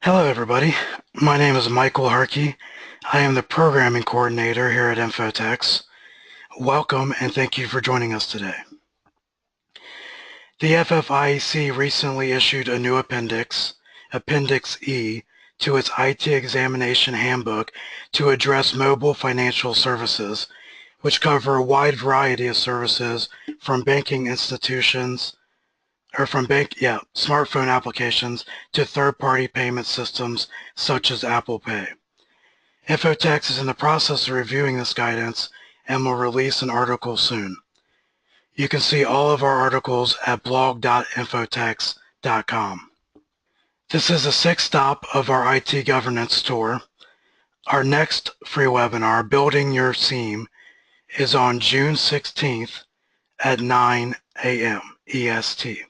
Hello everybody, my name is Michael Harkey. I am the Programming Coordinator here at Infotex. Welcome and thank you for joining us today. The FFIEC recently issued a new appendix, Appendix E, to its IT Examination Handbook to address mobile financial services, which cover a wide variety of services from banking institutions smartphone applications to third-party payment systems such as Apple Pay. Infotex is in the process of reviewing this guidance and will release an article soon. You can see all of our articles at blog.infotex.com. This is the sixth stop of our IT governance tour. Our next free webinar, Building Your SIEM, is on June 16th at 9 a.m. EST.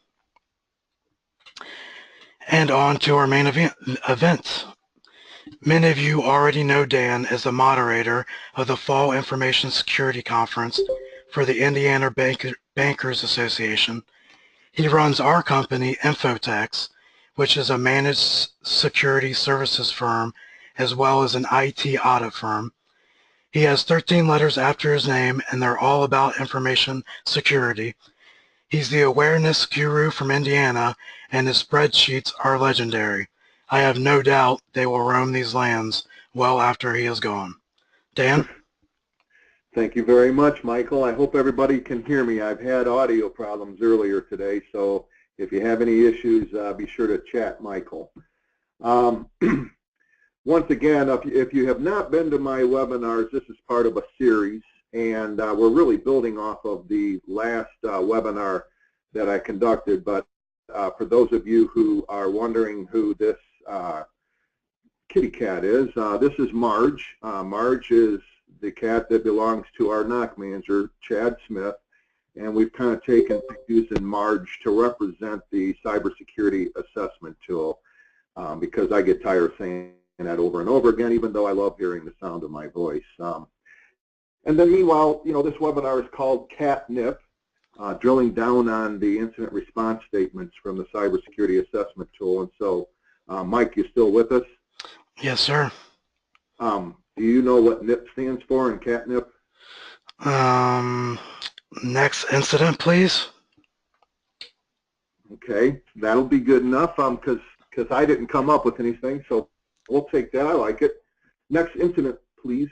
And on to our main event. Many of you already know Dan as the moderator of the Fall Information Security Conference for the Indiana Bankers Association. He runs our company, Infotex, which is a managed security services firm as well as an IT audit firm. He has 13 letters after his name, and they're all about information security. He's the awareness guru from Indiana, and his spreadsheets are legendary. I have no doubt they will roam these lands well after he is gone. Dan? Thank you very much, Michael. I hope everybody can hear me. I've had audio problems earlier today, so if you have any issues, be sure to chat Michael. Once again, if you have not been to my webinars, this is part of a series, and we're really building off of the last webinar that I conducted. But for those of you who are wondering who this kitty cat is, this is Marge. Marge is the cat that belongs to our NOC manager, Chad Smith, and we've kind of taken using Marge to represent the Cybersecurity Assessment Tool because I get tired of saying that over and over again, even though I love hearing the sound of my voice. And then meanwhile, this webinar is called CAT-NIP, drilling down on the incident response statements from the Cybersecurity Assessment Tool. And so, Mike, you still with us? Yes, sir. Do you know what NIP stands for in CAT-NIP? Next incident, please. Okay, that'll be good enough because I didn't come up with anything, so we'll take that. I like it. Next incident, please.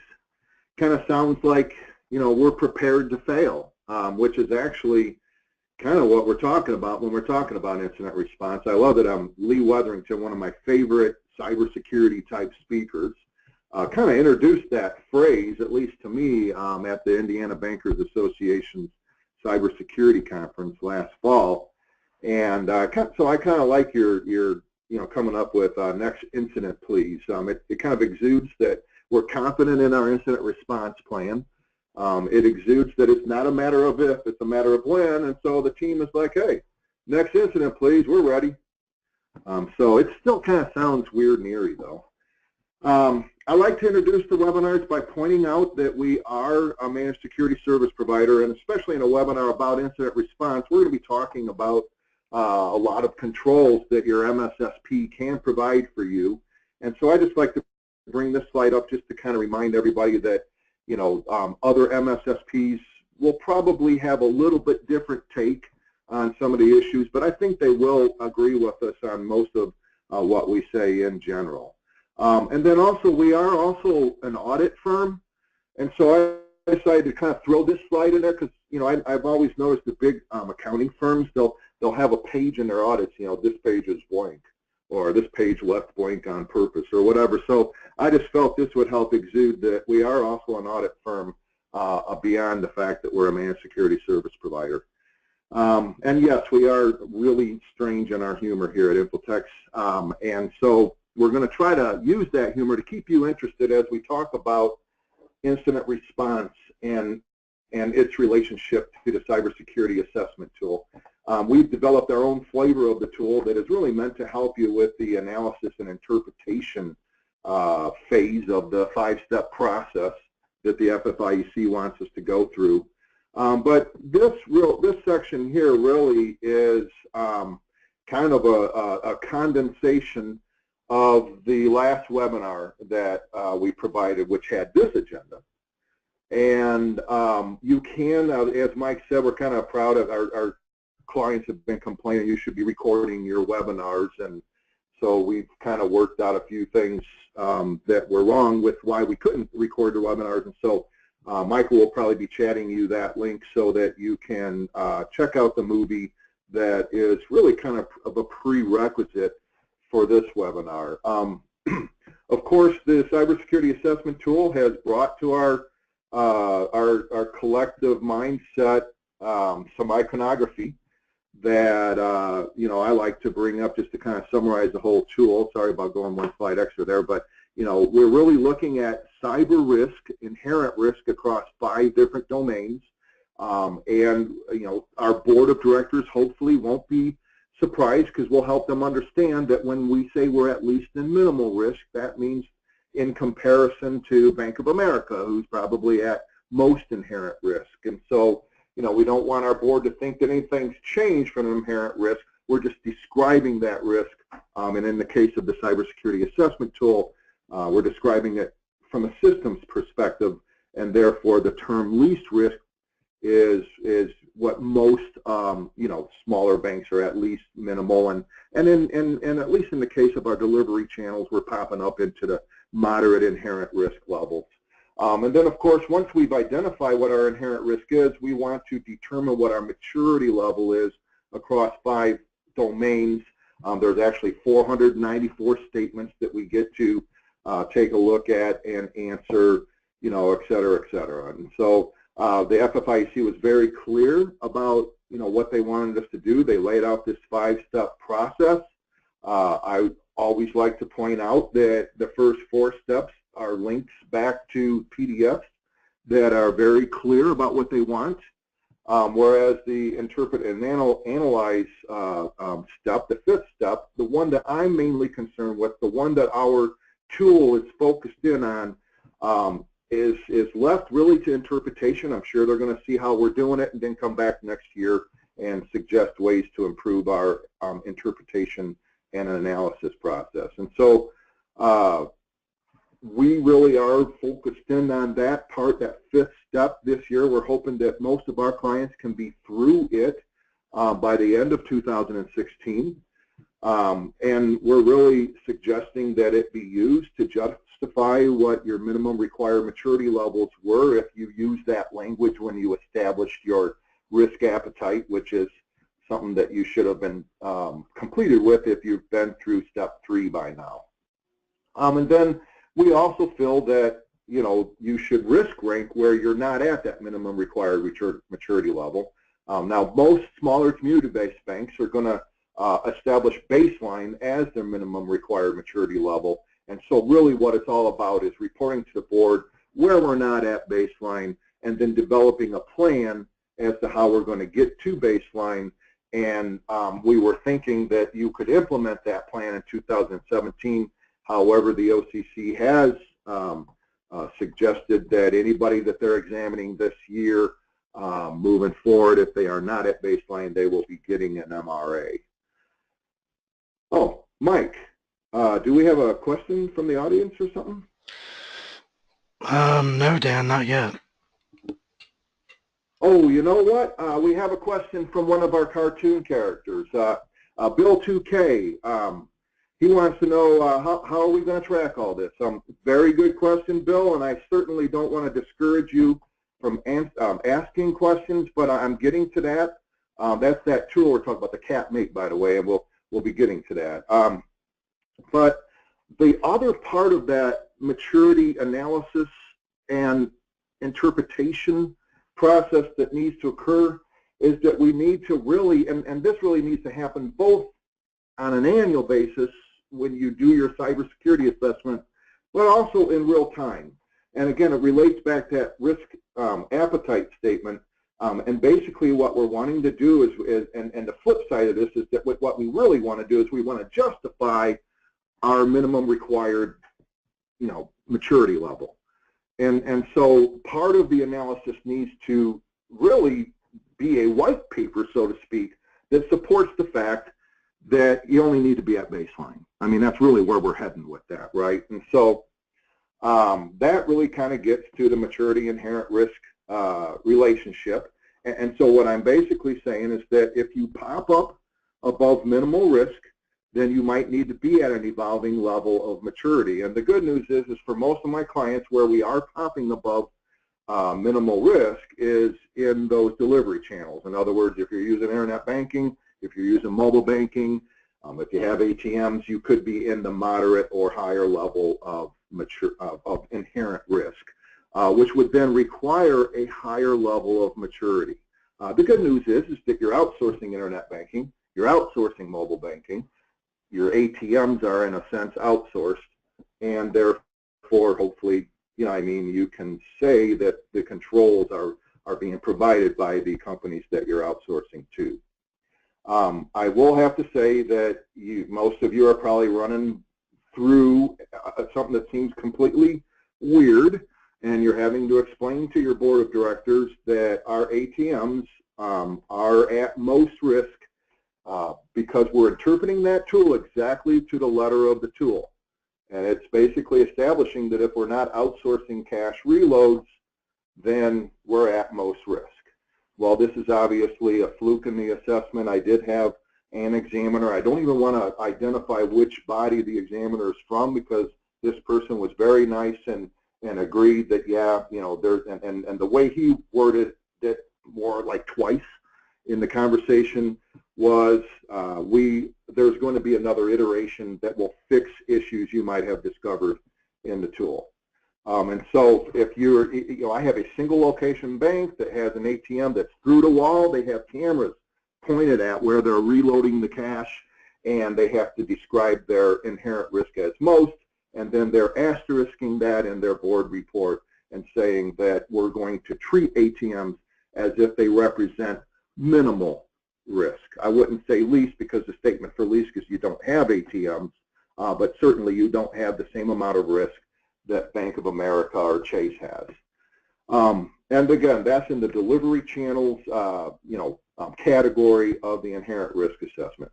Kind of sounds like, we're prepared to fail, which is actually kind of what we're talking about when we're talking about incident response. I love it. I'm Lee Wetherington, one of my favorite cybersecurity type speakers. Kind of introduced that phrase, at least to me, at the Indiana Bankers Association's Cybersecurity Conference last fall. And so I kind of like your coming up with next incident, please. It kind of exudes that we're confident in our incident response plan. It exudes that it's not a matter of if, it's a matter of when. And so the team is like, hey, next incident, please, we're ready. So it still kind of sounds weird and eerie, though. I like to introduce the webinars by pointing out that we are a managed security service provider, and especially in a webinar about incident response, we're going to be talking about a lot of controls that your MSSP can provide for you. And so I just like to bring this slide up just to kind of remind everybody that, other MSSPs will probably have a little bit different take on some of the issues, but I think they will agree with us on most of what we say in general. And then also, we are also an audit firm, and so I decided to kind of throw this slide in there because, I've always noticed the big accounting firms, they'll have a page in their audits, this page is blank, or this page left blank on purpose, or whatever. So I just felt this would help exude that we are also an audit firm beyond the fact that we're a managed security service provider. And yes, we are really strange in our humor here at Infotex, and so we're going to try to use that humor to keep you interested as we talk about incident response and its relationship to the Cybersecurity Assessment Tool. We've developed our own flavor of the tool that is really meant to help you with the analysis and interpretation phase of the 5-step process that the FFIEC wants us to go through. But this section here really is kind of a condensation of the last webinar that we provided, which had this agenda. And you can, as Mike said, we're kind of proud of our clients have been complaining you should be recording your webinars, and so we've kind of worked out a few things that were wrong with why we couldn't record your webinars. And so Michael will probably be chatting you that link so that you can check out the movie that is really kind of a prerequisite for this webinar. Of course, the Cybersecurity Assessment Tool has brought to our collective mindset some iconography that I like to bring up just to kind of summarize the whole tool. Sorry about going one slide extra there, but we're really looking at cyber risk, inherent risk across 5 different domains, and our board of directors hopefully won't be surprised because we'll help them understand that when we say we're at least in minimal risk, that means in comparison to Bank of America, who's probably at most inherent risk. And so, we don't want our board to think that anything's changed from an inherent risk. We're just describing that risk. And in the case of the Cybersecurity Assessment Tool, we're describing it from a systems perspective, and therefore the term least risk is what most smaller banks are at least minimal, and at least in the case of our delivery channels, we're popping up into the moderate inherent risk levels. And then, of course, once we've identified what our inherent risk is, we want to determine what our maturity level is across 5 domains. There's actually 494 statements that we get to take a look at and answer, et cetera, et cetera. And so the FFIEC was very clear about, what they wanted us to do. They laid out this 5-step process. I always like to point out that the first 4 steps are links back to PDFs that are very clear about what they want, whereas the interpret and analyze step, the 5th step, the one that I'm mainly concerned with, the one that our tool is focused in on, is left really to interpretation. I'm sure they're going to see how we're doing it and then come back next year and suggest ways to improve our interpretation and analysis process. And so we really are focused in on that part, that 5th step this year. We're hoping that most of our clients can be through it by the end of 2016. And we're really suggesting that it be used to justify what your minimum required maturity levels were if you use that language when you established your risk appetite, which is something that you should have been completed with if you've been through step 3 by now. And then we also feel that you should risk rank where you're not at that minimum required maturity level. Now, most smaller community-based banks are going to establish baseline as their minimum required maturity level. And so really what it's all about is reporting to the board where we're not at baseline and then developing a plan as to how we're going to get to baseline. And we were thinking that you could implement that plan in 2017. However, the OCC has suggested that anybody that they're examining this year, moving forward, if they are not at baseline, they will be getting an MRA. Oh, Mike, do we have a question from the audience or something? No, Dan, not yet. Oh, you know what? We have a question from one of our cartoon characters, Bill 2K. He wants to know how are we going to track all this? Very good question, Bill, and I certainly don't want to discourage you from asking questions, but I'm getting to that. That's that tool we're talking about, the CAT mate, by the way, and we'll be getting to that. But the other part of that maturity analysis and interpretation process that needs to occur is that we need to really, and this really needs to happen both on an annual basis when you do your cybersecurity assessment, but also in real time. And again, it relates back to that risk appetite statement. And basically what we're wanting to do is and the flip side of this is that what we really want to do is we want to justify our minimum required, maturity level. And so part of the analysis needs to really be a white paper, so to speak, that supports the fact that you only need to be at baseline. I mean, that's really where we're heading with that, right? And so that really kind of gets to the maturity inherent risk relationship. And so what I'm basically saying is that if you pop up above minimal risk, then you might need to be at an evolving level of maturity. And the good news is for most of my clients where we are popping above minimal risk is in those delivery channels. In other words, if you're using internet banking, if you're using mobile banking, if you have ATMs, you could be in the moderate or higher level of inherent risk, which would then require a higher level of maturity. The good news is that you're outsourcing internet banking, you're outsourcing mobile banking, your ATMs are in a sense outsourced, and therefore hopefully, you can say that the controls are being provided by the companies that you're outsourcing to. I will have to say that most of you are probably running through something that seems completely weird, and you're having to explain to your board of directors that our ATMs are at most risk because we're interpreting that tool exactly to the letter of the tool. And it's basically establishing that if we're not outsourcing cash reloads, then we're at most risk. Well, this is obviously a fluke in the assessment. I did have an examiner. I don't even want to identify which body the examiner is from because this person was very nice and agreed that, yeah, there's, and the way he worded it more like twice in the conversation was there's going to be another iteration that will fix issues you might have discovered in the tool. And so if you're, I have a single location bank that has an ATM that's through the wall. They have cameras pointed at where they're reloading the cash, and they have to describe their inherent risk as most, and then they're asterisking that in their board report and saying that we're going to treat ATMs as if they represent minimal risk. I wouldn't say least because the statement for least is you don't have ATMs, but certainly you don't have the same amount of risk that Bank of America or Chase has. And again, that's in the delivery channels, category of the inherent risk assessment.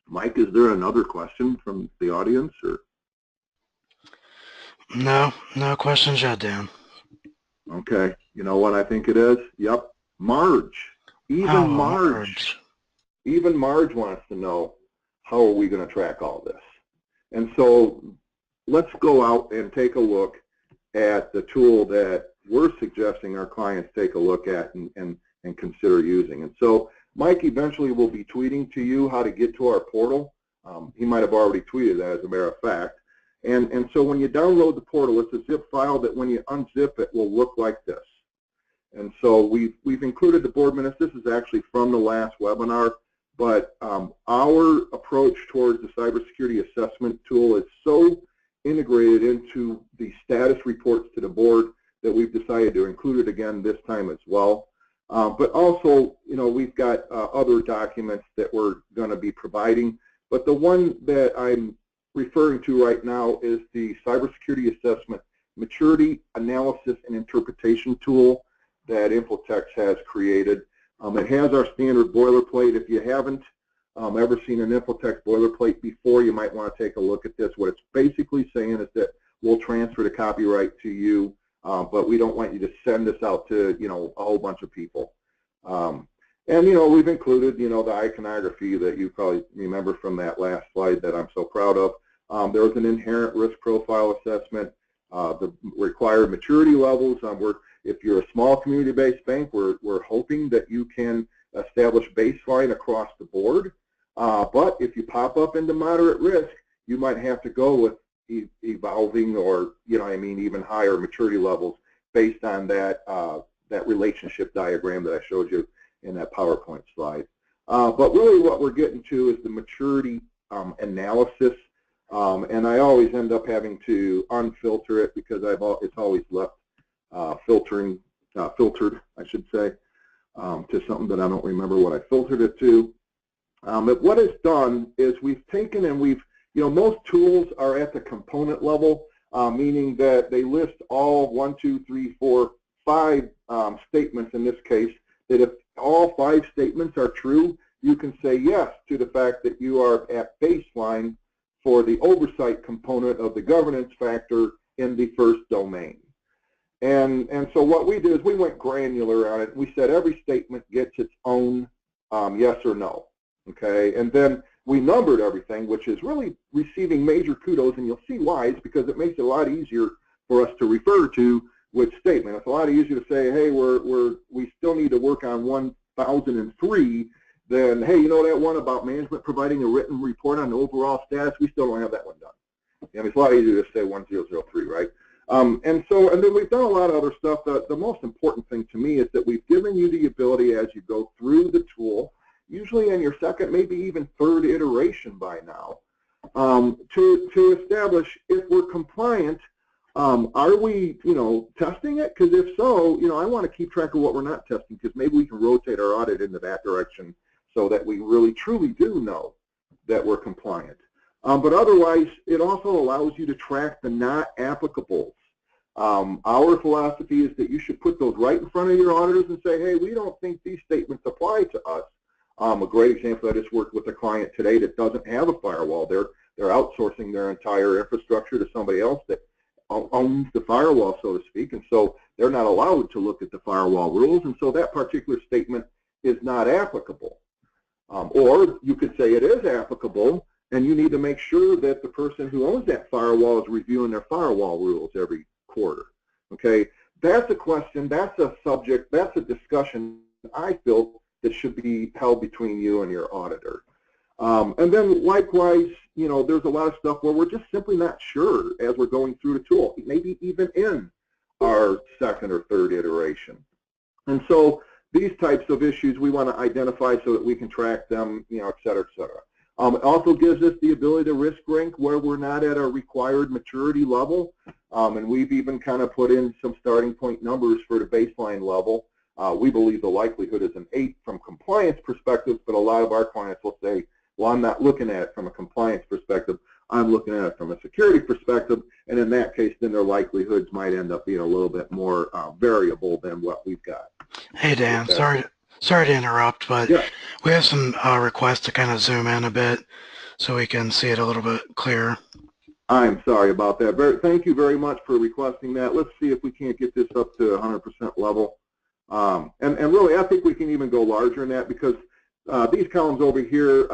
Mike, is there another question from the audience? Or? No questions yet, Dan. Okay, you know what I think it is? Yep, Marge. Even Marge wants to know, how are we going to track all this? And so let's go out and take a look at the tool that we're suggesting our clients take a look at and consider using. And so Mike eventually will be tweeting to you how to get to our portal. He might have already tweeted that, as a matter of fact. And so when you download the portal, it's a zip file that when you unzip it will look like this. And so we've included the board minutes. This is actually from the last webinar, but our approach towards the cybersecurity assessment tool is so integrated into the status reports to the board that we've decided to include it again this time as well. But also, we've got other documents that we're going to be providing. But the one that I'm referring to right now is the Cybersecurity Assessment Maturity Analysis and Interpretation Tool that Infotex has created. It has our standard boilerplate. If you haven't ever seen an Infotex boilerplate before, you might want to take a look at this. What it's basically saying is that we'll transfer the copyright to you, but we don't want you to send this out to, a whole bunch of people. And, we've included, the iconography that you probably remember from that last slide that I'm so proud of. There was an inherent risk profile assessment, the required maturity levels. If you're a small community-based bank, we're hoping that you can establish baseline across the board. But if you pop up into moderate risk, you might have to go with evolving or, even higher maturity levels based on that relationship diagram that I showed you in that PowerPoint slide. But really what we're getting to is the maturity analysis. And I always end up having to unfilter it because it's always left filtered, I should say, to something that I don't remember what I filtered it to. But what it's done is we've taken and most tools are at the component level, meaning that they list all 1, 2, 3, 4, 5 statements in this case, that if all 5 statements are true, you can say yes to the fact that you are at baseline for the oversight component of the governance factor in the first domain. And so what we did is we went granular on it. We said every statement gets its own yes or no, okay? And then we numbered everything, which is really receiving major kudos, and you'll see why. It's because it makes it a lot easier for us to refer to which statement. It's a lot easier to say, hey, we still need to work on 1003 than, hey, you know that one about management providing a written report on the overall status? We still don't have that one done. I mean, it's a lot easier to say 1003, right? And then we've done a lot of other stuff. The most important thing to me is that we've given you the ability as you go through the tool, usually in your second, maybe even third iteration by now, to establish if we're compliant. Are we, testing it? Because if so, I want to keep track of what we're not testing, because maybe we can rotate our audit into that direction so that we really truly do know that we're compliant. But otherwise, it also allows you to track the not applicables. Our philosophy is that you should put those right in front of your auditors and say, hey, we don't think these statements apply to us. A great example, I just worked with a client today that doesn't have a firewall. They're outsourcing their entire infrastructure to somebody else that owns the firewall, so to speak, and so they're not allowed to look at the firewall rules, and so that particular statement is not applicable. Or you could say it is applicable, and you need to make sure that the person who owns that firewall is reviewing their firewall rules every quarter. Okay, that's a question, that's a subject, that's a discussion I feel that should be held between you and your auditor. And then likewise, there's a lot of stuff where we're just simply not sure as we're going through the tool, maybe even in our second or third iteration. And so these types of issues we want to identify so that we can track them, et cetera, et cetera. It also gives us the ability to risk rank where we're not at a required maturity level. And we've even kind of put in some starting point numbers for the baseline level. We believe the likelihood is an 8 from compliance perspective, but a lot of our clients will say, well, I'm not looking at it from a compliance perspective, I'm looking at it from a security perspective, and in that case, then their likelihoods might end up being a little bit more variable than what we've got. Hey, Dan, sorry to interrupt, but yeah, we have some requests to kind of zoom in a bit so we can see it a little bit clearer. I'm sorry about that. Thank you very much for requesting that. Let's see if we can't get this up to 100% level. And really, I think we can even go larger than that, because these columns over here,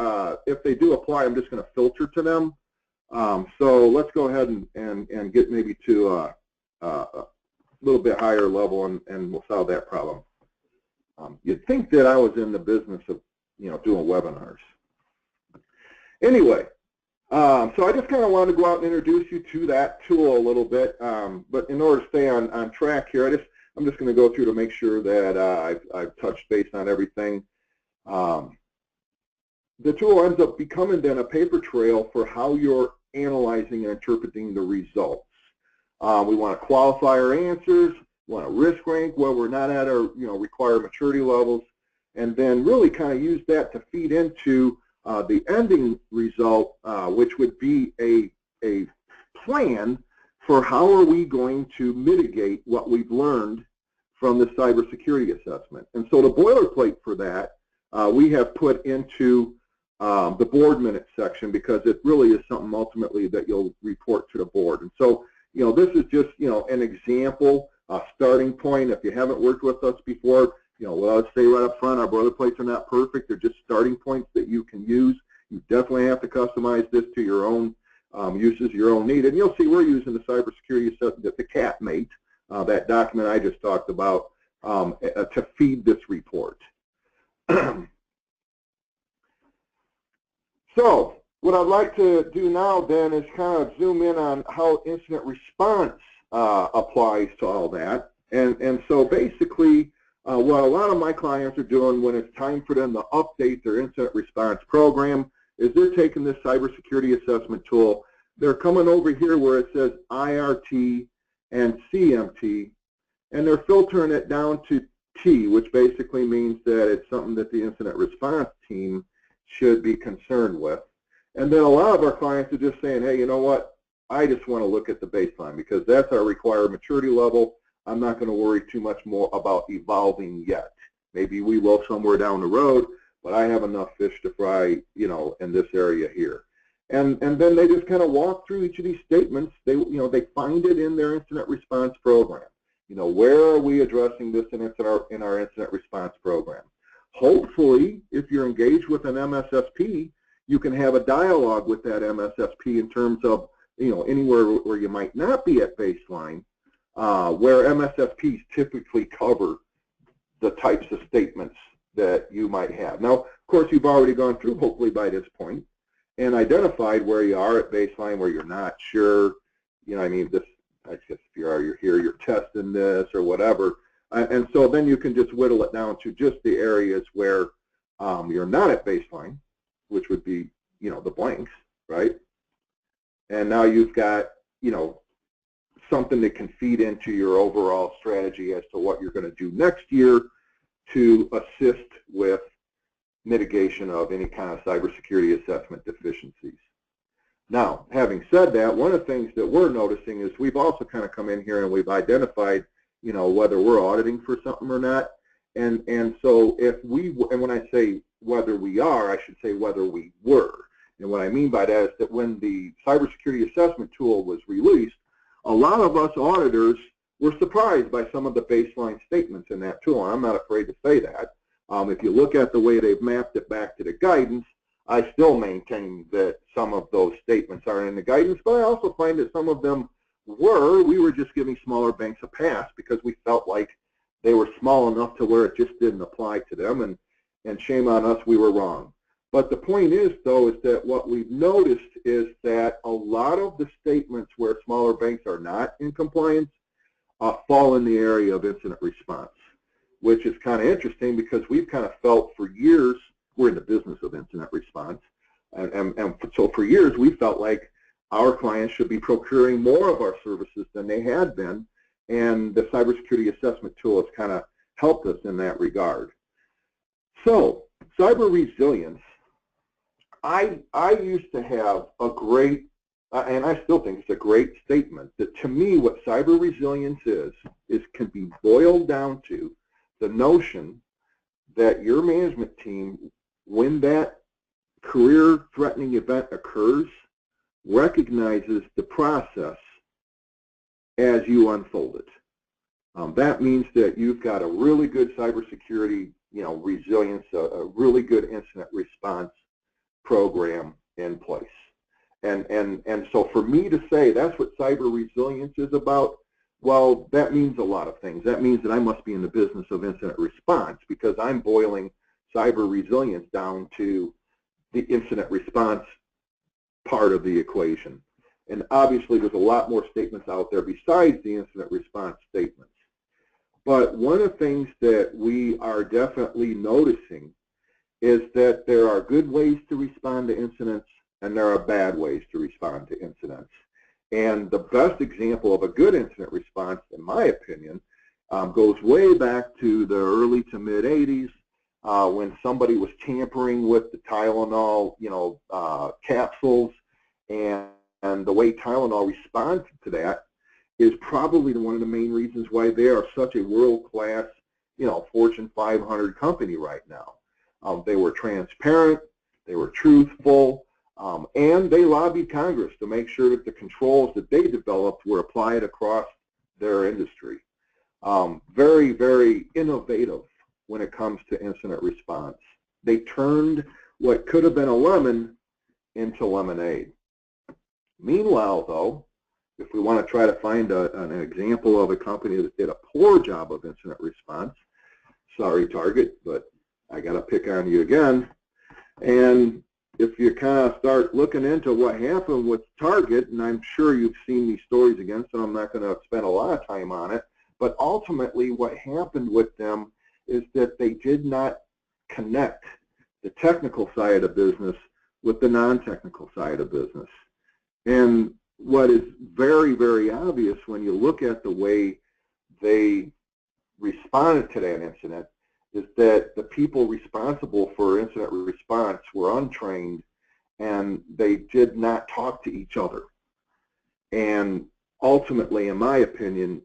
if they do apply, I'm just going to filter to them. So let's go ahead and get maybe to a little bit higher level, and we'll solve that problem. You'd think that I was in the business of doing webinars. Anyway, so I just kind of wanted to go out and introduce you to that tool a little bit. But in order to stay on track here, I'm just going to go through to make sure that I've touched base on everything. The tool ends up becoming then a paper trail for how you're analyzing and interpreting the results. We want to qualify our answers, we want to risk rank where we're not at our required maturity levels, and then really kind of use that to feed into the ending result, which would be a plan for how are we going to mitigate what we've learned from the cybersecurity assessment. And so the boilerplate for that we have put into the board minutes section, because it really is something ultimately that you'll report to the board. And so this is just an example, starting point. If you haven't worked with us before, well, let's say right up front, our boilerplates are not perfect. They're just starting points that you can use. You definitely have to customize this to your own uses, your own need. And you'll see we're using the cybersecurity assessment, the CAT mate, that document I just talked about, to feed this report. So what I'd like to do now then is kind of zoom in on how incident response applies to all that. And so basically what a lot of my clients are doing when it's time for them to update their incident response program is they're taking this cybersecurity assessment tool. They're coming over here where it says IRT and CMT, and they're filtering it down to T, which basically means that it's something that the incident response team should be concerned with. And then a lot of our clients are just saying, hey, you know what, I just want to look at the baseline, because that's our required maturity level. I'm not going to worry too much more about evolving yet. Maybe we will somewhere down the road, but I have enough fish to fry, you know, in this area here. And then they just kind of walk through each of these statements. They, you know, they find it in their incident response program. You know, where are we addressing this in our incident response program? Hopefully, if you're engaged with an MSSP, you can have a dialogue with that MSSP in terms of, you know, anywhere where you might not be at baseline, where MSSPs typically cover the types of statements that you might have. Now, of course, you've already gone through, hopefully by this point, and identified where you are at baseline, where you're not sure, you know, I mean, this, I guess if you're here, you're testing this or whatever, and so then you can just whittle it down to just the areas where you're not at baseline, which would be, you know, the blanks, right? And now you've got, you know, something that can feed into your overall strategy as to what you're going to do next year to assist with mitigation of any kind of cybersecurity assessment deficiencies. Now, having said that, one of the things that we're noticing is we've also kind of come in here and we've identified, you know, whether we're auditing for something or not. And so if we, and when I say whether we are, I should say whether we were. And what I mean by that is that when the Cybersecurity Assessment Tool was released, a lot of us auditors were surprised by some of the baseline statements in that tool, and I'm not afraid to say that. If you look at the way they've mapped it back to the guidance, I still maintain that some of those statements are in the guidance, but I also find that some of them we were just giving smaller banks a pass because we felt like they were small enough to where it just didn't apply to them, and shame on us, we were wrong. But the point is, though, is that what we've noticed is that a lot of the statements where smaller banks are not in compliance fall in the area of incident response, which is kind of interesting because we've kind of felt for years, we're in the business of incident response, and so for years we felt like our clients should be procuring more of our services than they had been, and the Cybersecurity Assessment Tool has kind of helped us in that regard. So, cyber resilience, I used to have a great, and I still think it's a great statement, that to me what cyber resilience is can be boiled down to the notion that your management team, when that career-threatening event occurs, recognizes the process as you unfold it. That means that you've got a really good cybersecurity, you know, resilience, a really good incident response program in place. And so for me to say that's what cyber resilience is about, well, that means a lot of things. That means that I must be in the business of incident response because I'm boiling cyber resilience down to the incident response part of the equation. And obviously there's a lot more statements out there besides the incident response statements. But one of the things that we are definitely noticing is that there are good ways to respond to incidents and there are bad ways to respond to incidents. And the best example of a good incident response, in my opinion, goes way back to the early to mid 80s when somebody was tampering with the Tylenol, you know, capsules, and the way Tylenol responded to that is probably one of the main reasons why they are such a world-class, you know, Fortune 500 company right now. They were transparent, they were truthful, and they lobbied Congress to make sure that the controls that they developed were applied across their industry. Very, very innovative when it comes to incident response. They turned what could have been a lemon into lemonade. Meanwhile, though, if we want to try to find an example of a company that did a poor job of incident response, sorry, Target, but I got to pick on you again. And if you kind of start looking into what happened with Target, and I'm sure you've seen these stories again, so I'm not going to spend a lot of time on it, but ultimately what happened with them is that they did not connect the technical side of business with the non-technical side of business. And what is very, very obvious when you look at the way they responded to that incident is that the people responsible for incident response were untrained and they did not talk to each other. And ultimately, in my opinion,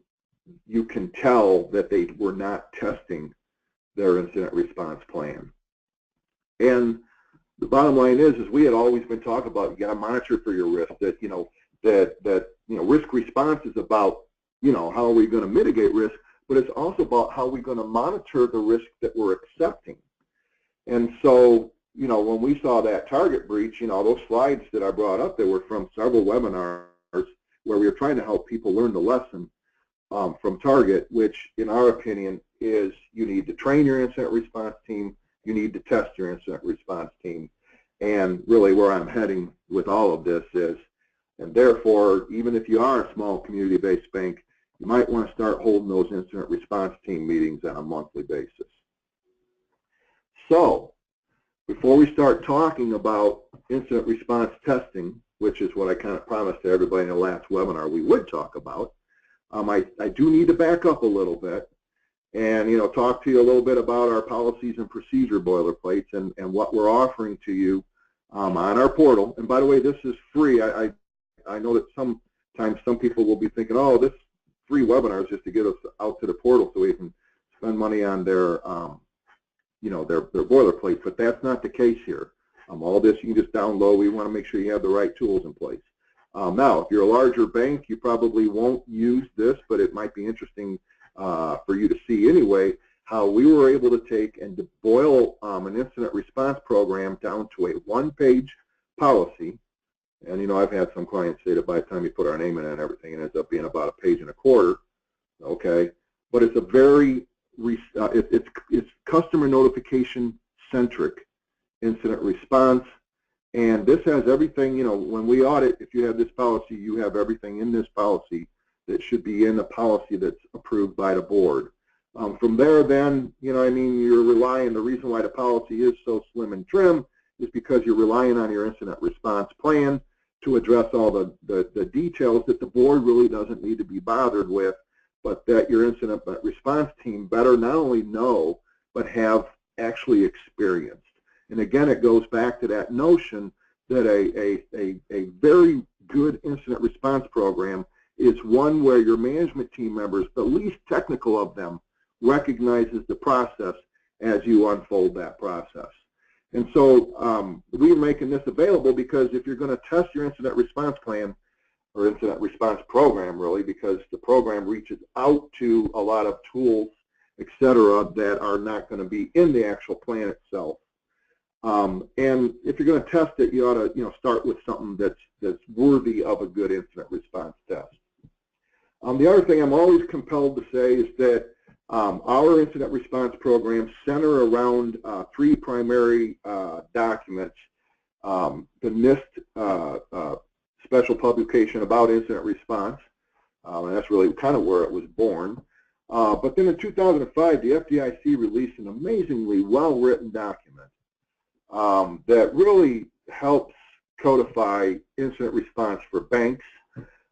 you can tell that they were not testing their incident response plan. And the bottom line is we had always been talking about you got to monitor for your risk. That risk response is about how are we going to mitigate risk, but it's also about how we're going to monitor the risk that we're accepting. And so when we saw that target breach, those slides that I brought up, they were from several webinars where we were trying to help people learn the lesson from Target, which in our opinion is you need to train your incident response team, you need to test your incident response team. And really where I'm heading with all of this is, and therefore, even if you are a small community-based bank, you might want to start holding those incident response team meetings on a monthly basis. So, before we start talking about incident response testing, which is what I kind of promised to everybody in the last webinar we would talk about, I do need to back up a little bit and talk to you a little bit about our policies and procedure boilerplates and what we're offering to you on our portal. And by the way, this is free. I know that sometimes some people will be thinking, oh, this free webinar is just to get us out to the portal so we can spend money on their their boilerplate, but that's not the case here. All this you can just download. We want to make sure you have the right tools in place. Now, if you're a larger bank, you probably won't use this, but it might be interesting for you to see anyway how we were able to take and to boil an incident response program down to a one-page policy. And I've had some clients say that by the time you put our name in and everything, it ends up being about a page and a quarter. Okay, but it's a very it's customer notification centric incident response, and this has everything. When we audit, if you have this policy, you have everything in this policy that should be in the policy that's approved by the board. From there, then you're relying. The reason why the policy is so slim and trim is because you're relying on your incident response plan to address all the details that the board really doesn't need to be bothered with, but that your incident response team better not only know, but have actually experienced. And again, it goes back to that notion that a very good incident response program is one where your management team members, the least technical of them, recognizes the process as you unfold that process. And so we're making this available because if you're going to test your incident response plan, or incident response program really, because the program reaches out to a lot of tools, etc., that are not going to be in the actual plan itself. And if you're going to test it, you ought to start with something that's worthy of a good incident response test. The other thing I'm always compelled to say is that our incident response programs center around three primary documents. The NIST special publication about incident response, and that's really kind of where it was born. But then in 2005, the FDIC released an amazingly well-written document that really helps codify incident response for banks.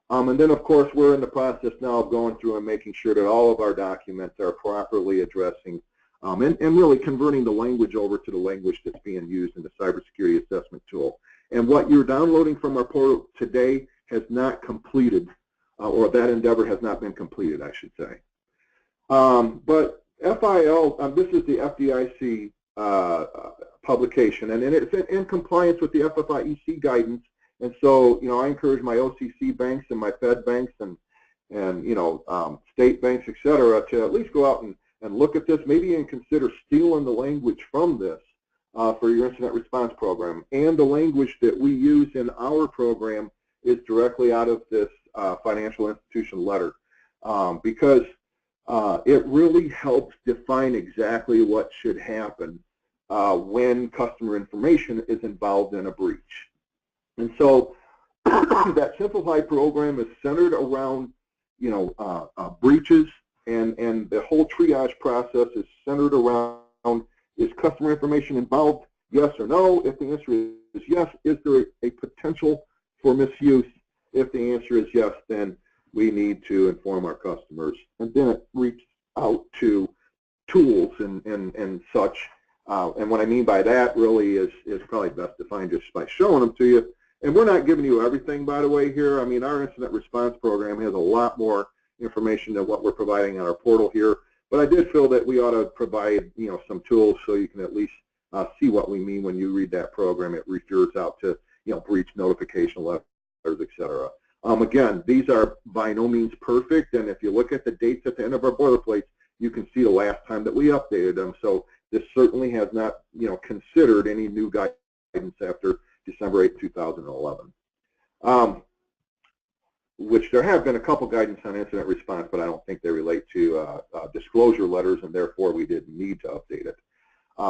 And then, of course, we're in the process now of going through and making sure that all of our documents are properly addressing and really converting the language over to the language that's being used in the Cybersecurity Assessment Tool. And what you're downloading from our portal today has not completed, or that endeavor has not been completed, I should say. But FIL, this is the FDIC publication, and it's in compliance with the FFIEC guidance. And so, I encourage my OCC banks and my Fed banks and state banks, et cetera, to at least go out and look at this, maybe and consider stealing the language from this for your incident response program. And the language that we use in our program is directly out of this financial institution letter because it really helps define exactly what should happen when customer information is involved in a breach. And so that simplified program is centered around, breaches, and the whole triage process is centered around, is customer information involved, yes or no? If the answer is yes, is there a potential for misuse? If the answer is yes, then we need to inform our customers. And then it reaches out to tools and such. And what I mean by that really is probably best defined just by showing them to you. And we're not giving you everything, by the way, here. I mean, our incident response program has a lot more information than what we're providing on our portal here. But I did feel that we ought to provide, some tools so you can at least see what we mean when you read that program. It refers out to, breach notification letters, etc. Again, these are by no means perfect, and if you look at the dates at the end of our boilerplates, you can see the last time that we updated them. So this certainly has not, considered any new guidance after December 8, 2011. Which there have been a couple guidance on incident response, but I don't think they relate to disclosure letters, and therefore we didn't need to update it.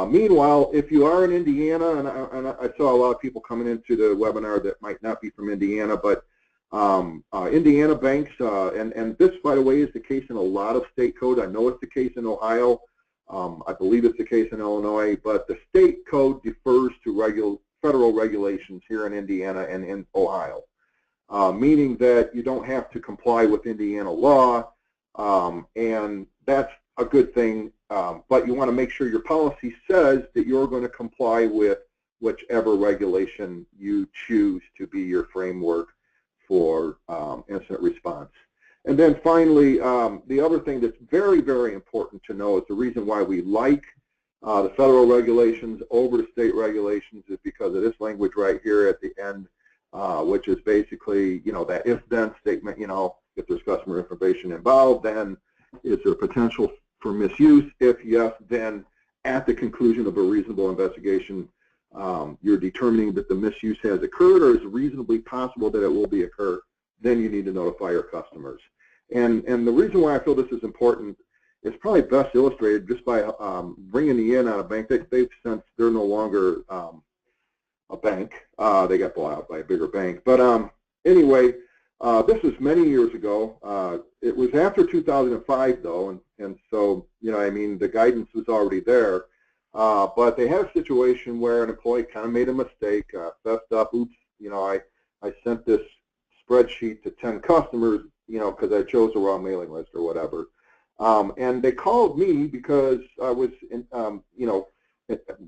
Meanwhile, if you are in Indiana, and I saw a lot of people coming into the webinar that might not be from Indiana, but Indiana banks, and this, by the way, is the case in a lot of state code. I know it's the case in Ohio. I believe it's the case in Illinois, but the state code defers to federal regulations here in Indiana and in Ohio. Meaning that you don't have to comply with Indiana law, and that's a good thing, but you want to make sure your policy says that you're going to comply with whichever regulation you choose to be your framework for incident response. And then finally, the other thing that's very, very important to know is the reason why we like the federal regulations over the state regulations is because of this language right here at the end, which is basically, that if-then statement, if there's customer information involved, then is there potential for misuse? If yes, then at the conclusion of a reasonable investigation, you're determining that the misuse has occurred or is reasonably possible that it will be occur, then you need to notify your customers. And the reason why I feel this is important is probably best illustrated just by bringing the in on a bank. They've since they're no longer a bank. They got bought out by a bigger bank. But anyway, this was many years ago. It was after 2005, though, and so, the guidance was already there. But they had a situation where an employee kind of made a mistake, fessed up, oops, I sent this spreadsheet to 10 customers, because I chose the wrong mailing list or whatever. And they called me because I was,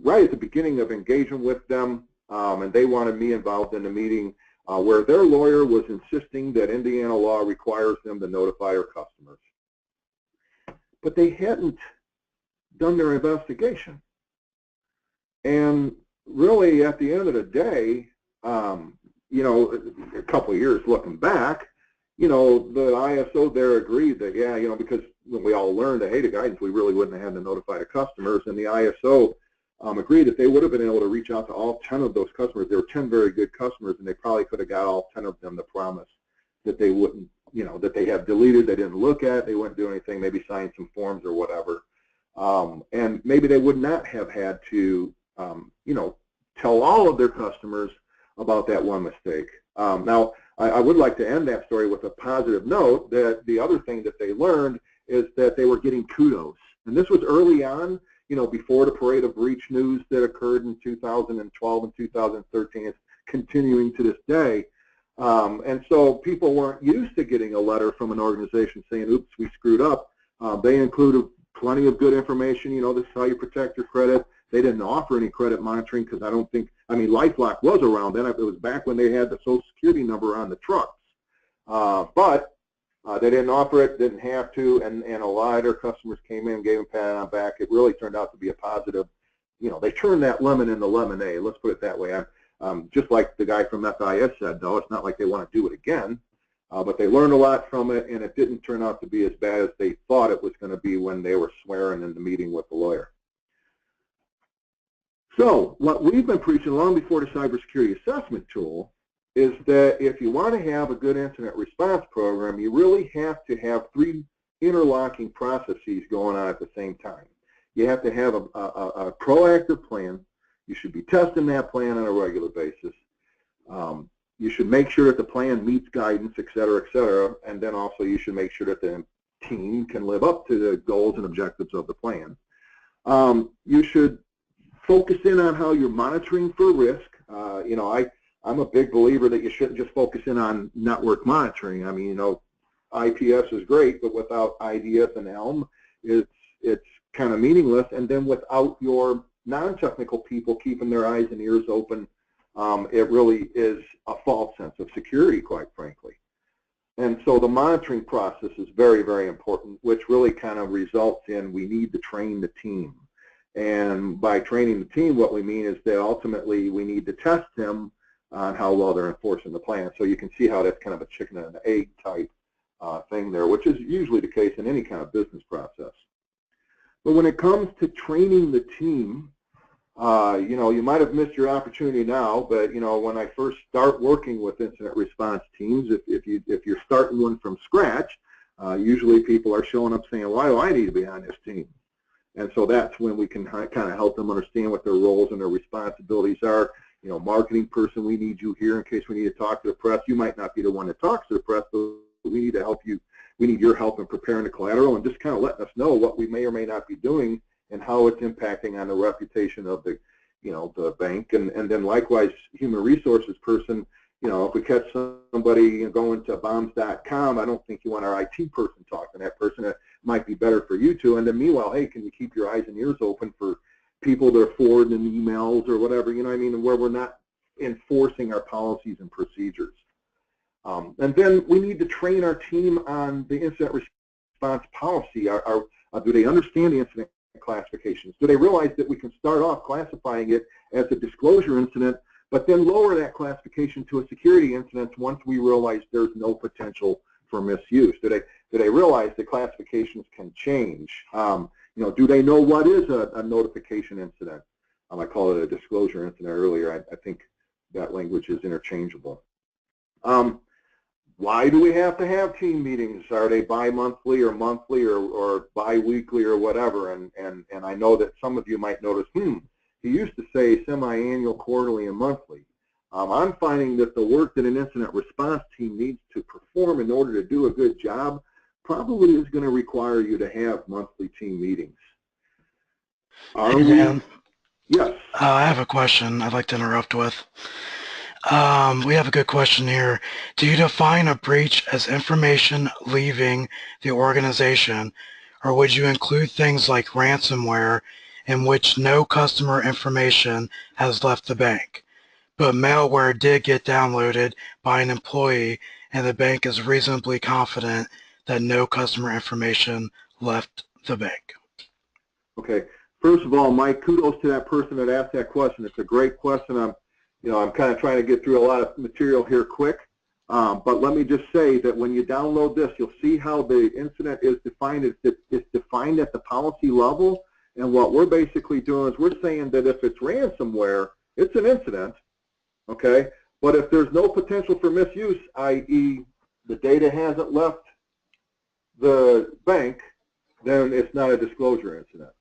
right at the beginning of engaging with them, and they wanted me involved in the meeting where their lawyer was insisting that Indiana law requires them to notify their customers. But they hadn't done their investigation. And really, at the end of the day, a couple of years looking back, the ISO there agreed that, yeah, because when we all learned that, hey, the guidance, we really wouldn't have had to notify the customers, and the ISO agreed that they would have been able to reach out to all 10 of those customers. There were 10 very good customers, and they probably could have got all 10 of them to promise that they wouldn't, that they have deleted, they didn't look at, they wouldn't do anything, maybe sign some forms or whatever. And maybe they would not have had to, tell all of their customers about that one mistake. Now, I would like to end that story with a positive note that the other thing that they learned is that they were getting kudos. And this was early on, before the parade of breach news that occurred in 2012 and 2013. It's continuing to this day. And so people weren't used to getting a letter from an organization saying, oops, we screwed up. They included plenty of good information, this is how you protect your credit. They didn't offer any credit monitoring because LifeLock was around then. It was back when they had the Social Security number on the trucks. But they didn't offer it, didn't have to, and a lot of their customers came in, gave them a pat on the back. It really turned out to be a positive. They turned that lemon into lemonade. Let's put it that way. Just like the guy from FIS said, though, it's not like they want to do it again. But they learned a lot from it, and it didn't turn out to be as bad as they thought it was going to be when they were swearing in the meeting with the lawyer. So what we've been preaching long before the Cybersecurity Assessment Tool is that if you want to have a good incident response program, you really have to have 3 interlocking processes going on at the same time. You have to have a proactive plan. You should be testing that plan on a regular basis. You should make sure that the plan meets guidance, et cetera, and then also you should make sure that the team can live up to the goals and objectives of the plan. You should focus in on how you're monitoring for risk. I'm a big believer that you shouldn't just focus in on network monitoring. IPS is great, but without IDS and ELM, it's kind of meaningless. And then without your non-technical people keeping their eyes and ears open, it really is a false sense of security, quite frankly. And so the monitoring process is very, very important, which really kind of results in we need to train the team. And by training the team, what we mean is that ultimately we need to test them on how well they're enforcing the plan. So you can see how that's kind of a chicken and an egg type thing there, which is usually the case in any kind of business process. But when it comes to training the team, you know, you might have missed your opportunity now, but you know, when I first start working with incident response teams, if you're starting one from scratch, usually people are showing up saying, why do I need to be on this team? And so that's when we can kind of help them understand what their roles and their responsibilities are. You know, marketing person, we need you here in case we need to talk to the press. You might not be the one that talks to the press, but we need to help you. We need your help in preparing the collateral and just kind of letting us know what we may or may not be doing and how it's impacting on the reputation of the, you know, the bank. And then likewise, human resources person, you know, if we catch somebody going to bombs.com, I don't think you want our IT person talking to that person. It might be better for you to. And then meanwhile, hey, can you keep your eyes and ears open for people that are forwarding emails or whatever, you know what I mean, where we're not enforcing our policies and procedures. And then we need to train our team on the incident response policy. Do they understand the incident classifications? Do they realize that we can start off classifying it as a disclosure incident, but then lower that classification to a security incident once we realize there's no potential for misuse? Do they realize that classifications can change? You know, do they know what is a notification incident? I call it a disclosure incident earlier. I think that language is interchangeable. Why do we have to have team meetings? Are they bi-monthly or monthly or bi-weekly or whatever? And I know that some of you might notice, he used to say semi-annual, quarterly, and monthly. I'm finding that the work that an incident response team needs to perform in order to do a good job probably is going to require you to have monthly team meetings. Hey, Dan. Yes. I have a question I'd like to interrupt with. We have a good question here. Do you define a breach as information leaving the organization, or would you include things like ransomware in which no customer information has left the bank, but malware did get downloaded by an employee and the bank is reasonably confident that no customer information left the bank? Okay. First of all, Mike, kudos to that person that asked that question. It's a great question. I'm kind of trying to get through a lot of material here quick, but let me just say that when you download this, you'll see how the incident is defined. It's defined at the policy level, and what we're basically doing is we're saying that if it's ransomware, it's an incident, okay? But if there's no potential for misuse, i.e. the data hasn't left the bank, then it's not a disclosure incident.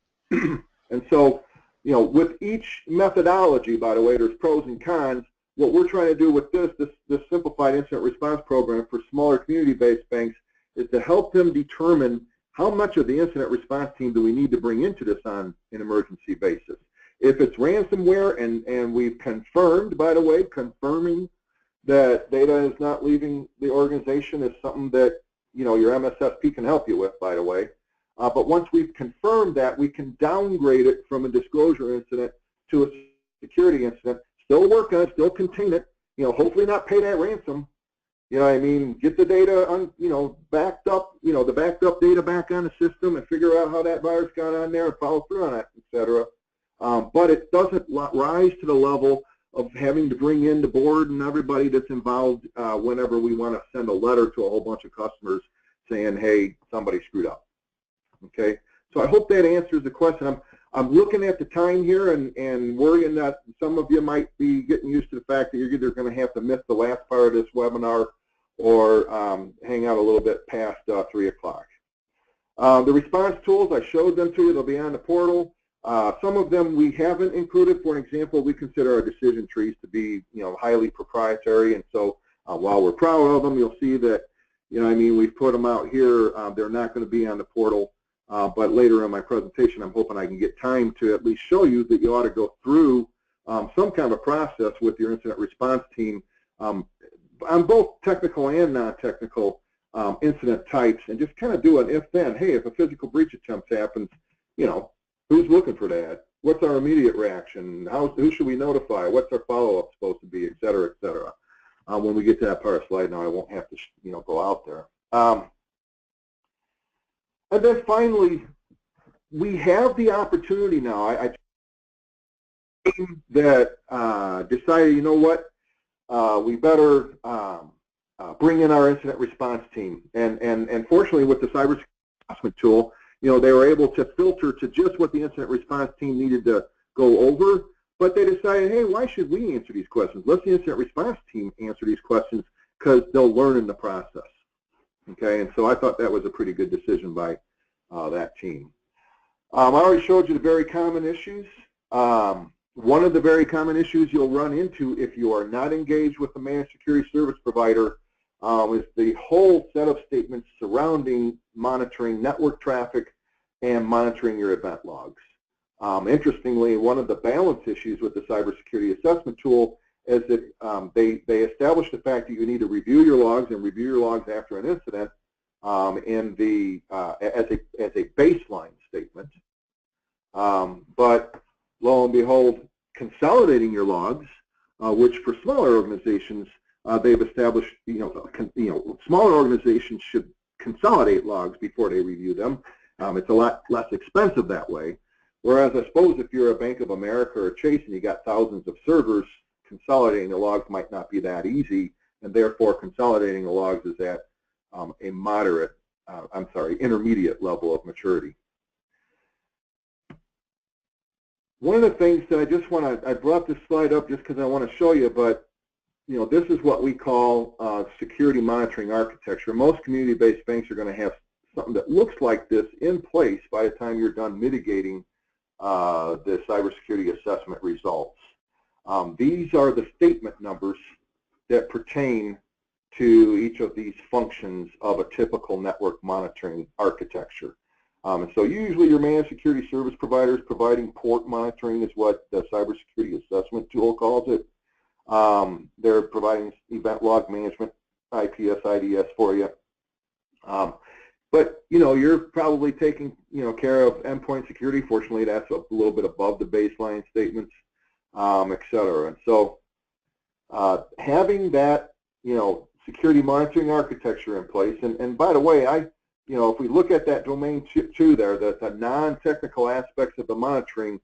And so, you know, with each methodology, by the way, there's pros and cons. What we're trying to do with this simplified incident response program for smaller community-based banks is to help them determine how much of the incident response team do we need to bring into this on an emergency basis. If it's ransomware and we've confirmed, by the way, confirming that data is not leaving the organization is something that, you know, your MSSP can help you with, by the way. But once we've confirmed that, we can downgrade it from a disclosure incident to a security incident, still work on it, still contain it, you know, hopefully not pay that ransom, you know what I mean, get the data, backed up, the backed up data back on the system and figure out how that virus got on there and follow through on it, et cetera. But it doesn't rise to the level of having to bring in the board and everybody that's involved whenever we want to send a letter to a whole bunch of customers saying, hey, somebody screwed up. Okay, so I hope that answers the question. I'm looking at the time here and worrying that some of you might be getting used to the fact that you're either going to have to miss the last part of this webinar or hang out a little bit past 3 o'clock. The response tools, I showed them to you. They'll be on the portal. Some of them we haven't included. For an example, we consider our decision trees to be, highly proprietary, and so while we're proud of them, you'll see that, we've put them out here. They're not going to be on the portal. But later in my presentation, I'm hoping I can get time to at least show you that you ought to go through some kind of a process with your incident response team on both technical and non-technical incident types, and just kind of do an if-then. Hey, if a physical breach attempt happens, who's looking for that? What's our immediate reaction? Who should we notify? What's our follow-up supposed to be, et cetera, et cetera. When we get to that part of the slide now, I won't have to, go out there. And then finally, we have the opportunity now. I that decided, you know what, we better bring in our incident response team. And fortunately, with the Cybersecurity Assessment Tool, you know, they were able to filter to just what the incident response team needed to go over. But they decided, hey, why should we answer these questions? Let the incident response team answer these questions because they'll learn in the process. Okay, and so I thought that was a pretty good decision by that team. I already showed you the very common issues. One of the very common issues you'll run into if you are not engaged with a managed security service provider is the whole set of statements surrounding monitoring network traffic and monitoring your event logs. Interestingly, one of the balance issues with the Cybersecurity Assessment Tool is that they established the fact that you need to review your logs and review your logs after an incident as a baseline statement. But lo and behold, consolidating your logs, which for smaller organizations they've established, smaller organizations should consolidate logs before they review them. It's a lot less expensive that way. Whereas I suppose if you're a Bank of America or Chase and you got thousands of servers, consolidating the logs might not be that easy, and therefore consolidating the logs is at a intermediate level of maturity. One of the things that I brought this slide up just because I want to show you, but this is what we call security monitoring architecture. Most community-based banks are going to have something that looks like this in place by the time you're done mitigating the cybersecurity assessment results. These are the statement numbers that pertain to each of these functions of a typical network monitoring architecture. And so usually your managed security service providers providing port monitoring is what the Cybersecurity Assessment Tool calls it. They're providing event log management, IPS, IDS for you. But you're probably taking care of endpoint security. Fortunately, that's a little bit above the baseline statements, et cetera. And so having that security monitoring architecture in place, and by the way, if we look at that domain two there, the non-technical aspects of the monitoring,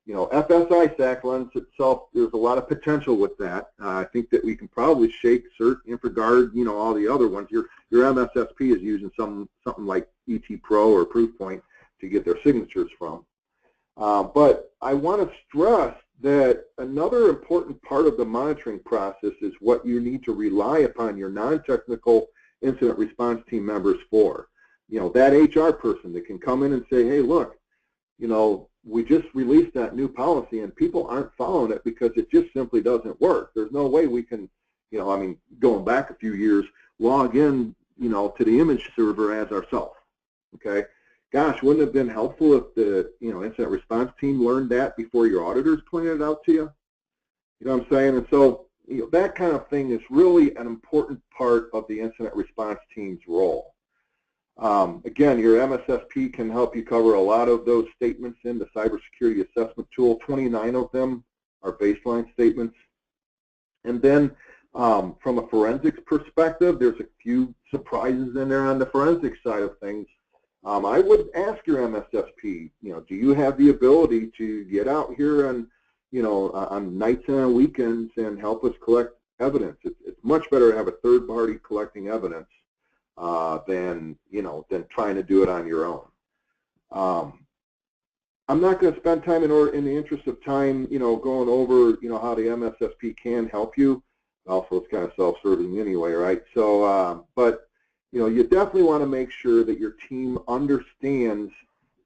FS-ISAC lends itself, there's a lot of potential with that. I think that we can probably shake CERT, InfraGard, all the other ones. Your MSSP is using something like ET Pro or Proofpoint to get their signatures from. But I want to stress that another important part of the monitoring process is what you need to rely upon your non-technical incident response team members for. That HR person that can come in and say, hey, look, we just released that new policy and people aren't following it because it just simply doesn't work. There's no way we can, going back a few years, log in, to the image server as ourselves, okay? Gosh, wouldn't it have been helpful if the, incident response team learned that before your auditors pointed it out to you? You know what I'm saying? And so, that kind of thing is really an important part of the incident response team's role. Again, your MSSP can help you cover a lot of those statements in the Cybersecurity Assessment Tool. 29 of them are baseline statements. And then from a forensics perspective, there's a few surprises in there on the forensics side of things. I would ask your MSSP, do you have the ability to get out here on, on nights and on weekends and help us collect evidence? It's much better to have a third party collecting evidence than trying to do it on your own. I'm not going to spend time in the interest of time, going over, how the MSSP can help you. Also, it's kind of self-serving anyway, right? So, but you definitely want to make sure that your team understands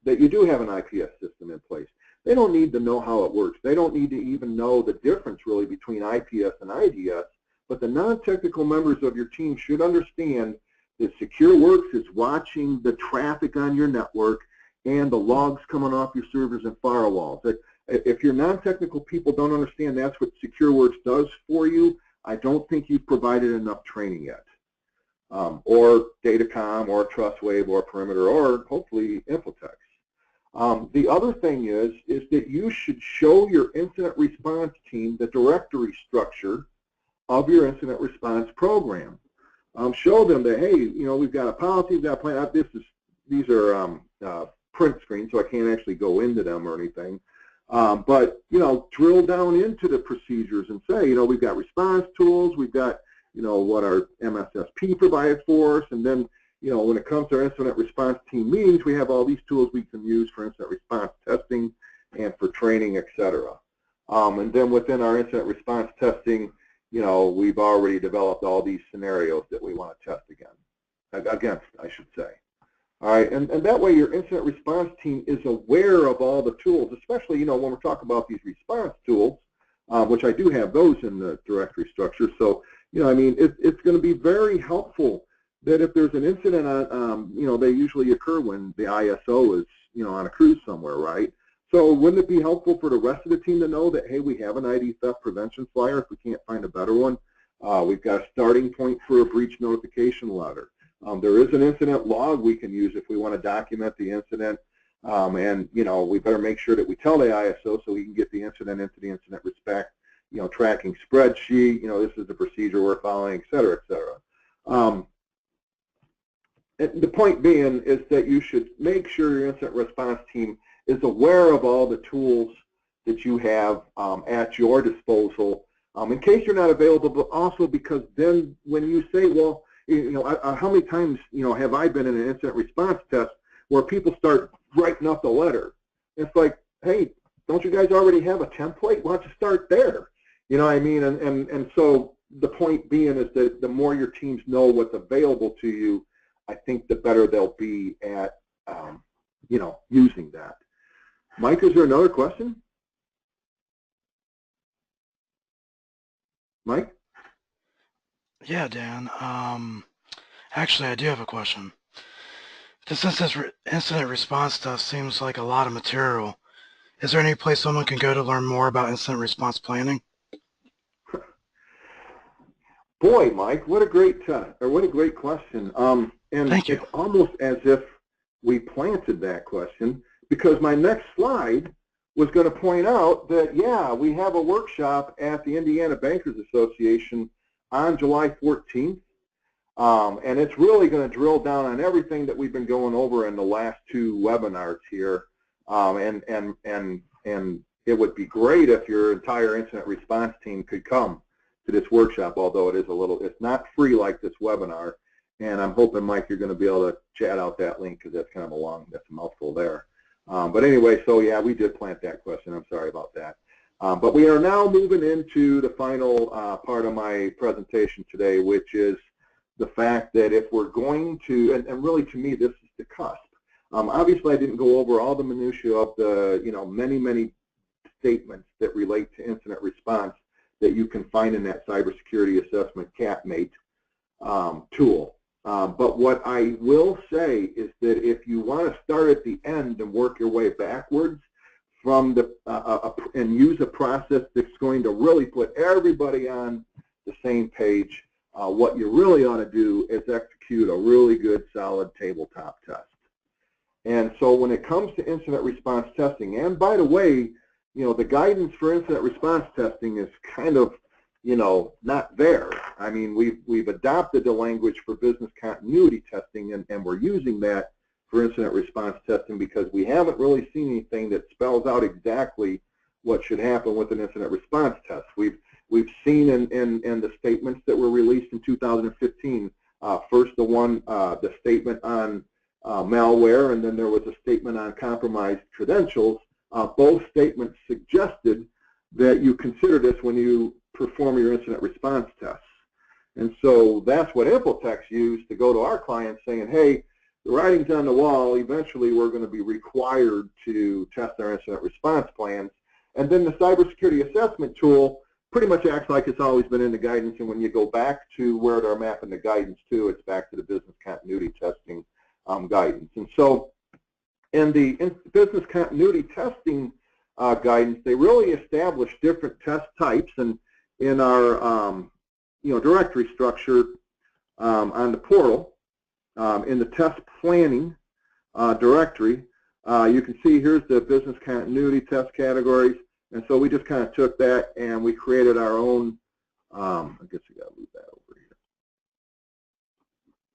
that you do have an IPS system in place. They don't need to know how it works. They don't need to even know the difference really between IPS and IDS, but the non-technical members of your team should understand that SecureWorks is watching the traffic on your network and the logs coming off your servers and firewalls. If your non-technical people don't understand that's what SecureWorks does for you, I don't think you've provided enough training yet. Or Datacom, or TrustWave, or Perimeter, or hopefully Infotex. The other thing is that you should show your incident response team the directory structure of your incident response program. Show them that, hey, we've got a policy, we've got a plan. These are print screen, so I can't actually go into them or anything. But, drill down into the procedures and say, we've got response tools, we've got, what our MSSP provides for us, and then, when it comes to our incident response team meetings, we have all these tools we can use for incident response testing and for training, etc. And then within our incident response testing, we've already developed all these scenarios that we want to test against, I should say. All right, and that way your incident response team is aware of all the tools, especially, when we're talking about these response tools, which I do have those in the directory structure. So, it's going to be very helpful that if there's an incident on, they usually occur when the ISO is, on a cruise somewhere, right? So wouldn't it be helpful for the rest of the team to know that, hey, we have an ID theft prevention flyer if we can't find a better one? We've got a starting point for a breach notification letter. There is an incident log we can use if we want to document the incident, and we better make sure that we tell the ISO so we can get the incident into the incident respect, tracking spreadsheet. This is the procedure we're following, et cetera, et cetera. And the point being is that you should make sure your incident response team is aware of all the tools that you have at your disposal, in case you're not available, but also because then when you say, well, how many times, have I been in an incident response test where people start writing up the letter? It's like, hey, don't you guys already have a template? Why don't you start there? You know what I mean? And so the point being is that the more your teams know what's available to you, I think the better they'll be at, using that. Mike, is there another question? Mike? Yeah, Dan. Actually, I do have a question. This incident response stuff seems like a lot of material. Is there any place someone can go to learn more about incident response planning? Boy, Mike, what a great question. And Thank you. It's almost as if we planted that question, because my next slide was going to point out that, yeah, we have a workshop at the Indiana Bankers Association on July 14th, and it's really going to drill down on everything that we've been going over in the last two webinars here, and it would be great if your entire incident response team could come to this workshop, although it's not free like this webinar, and I'm hoping, Mike, you're going to be able to chat out that link, because that's kind of that's a mouthful there. But anyway, so yeah, we did plant that question. I'm sorry about that. But we are now moving into the final part of my presentation today, which is the fact that if we're going to, and really to me, this is the cusp. Obviously, I didn't go over all the minutiae of the, many statements that relate to incident response that you can find in that Cybersecurity Assessment CAT tool. But what I will say is that if you want to start at the end and work your way backwards from the and use a process that's going to really put everybody on the same page, what you really ought to do is execute a really good, solid tabletop test. And so when it comes to incident response testing, and by the way, the guidance for incident response testing is kind of, not there. I mean, we've adopted the language for business continuity testing, and we're using that for incident response testing because we haven't really seen anything that spells out exactly what should happen with an incident response test. We've seen in the statements that were released in 2015, first the statement on malware, and then there was a statement on compromised credentials. Both statements suggested that you consider this when you perform your incident response tests. And so that's what Infotex used to go to our clients saying, hey, the writing's on the wall, eventually we're going to be required to test our incident response plans. And then the Cybersecurity Assessment Tool pretty much acts like it's always been in the guidance, and when you go back to where they're mapping the guidance to, it's back to the business continuity testing guidance. And so in the business continuity testing guidance, they really establish different test types, and in our directory structure on the portal, in the test planning directory, you can see here's the business continuity test categories, and so we just kind of took that and we created our own, I guess we got to move that over